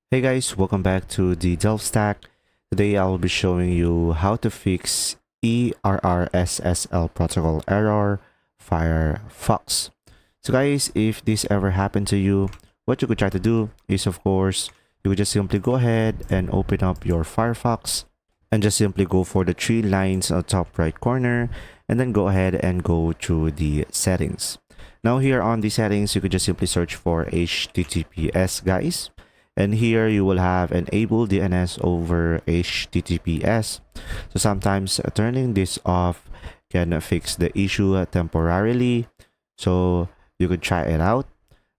Hey guys, welcome back to the Delve Stack. Today I'll be showing you how to fix ERR SSL Protocol Error Firefox. So guys, if this ever happened to you, what you could try to do is, of course, you would just simply go ahead and open up your Firefox and just simply go for the three lines on the top right corner and then go ahead and go to the settings. Now here on the settings, you could just simply search for HTTPS, guys. And here you will have enable DNS over HTTPS. So sometimes turning this off can fix the issue temporarily. So you could try it out.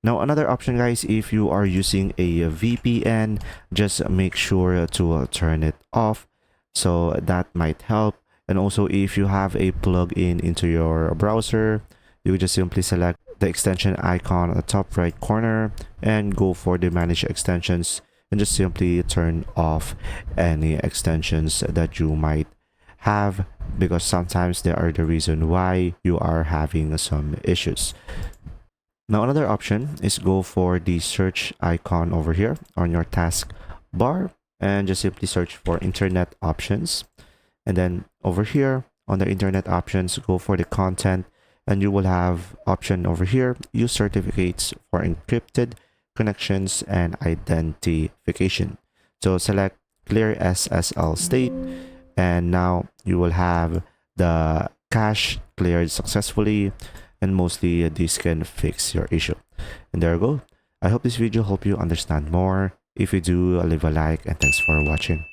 Now another option, guys, if you are using a VPN, just make sure to turn it off. So that might help. And also if you have a plugin into your browser, you would just simply select the extension icon at the top right corner and go for the manage extensions and just simply turn off any extensions that you might have, because sometimes they are the reason why you are having some issues. Now another option is go for the search icon over here on your task bar and just simply search for internet options, and then over here on the internet options, go for the content, and you will have option over here, use certificates for encrypted connections and identification. So select clear SSL state, and now you will have the cache cleared successfully, and mostly this can fix your issue. And there you go. I hope this video helped you understand more. If you do, leave a like, and thanks for watching.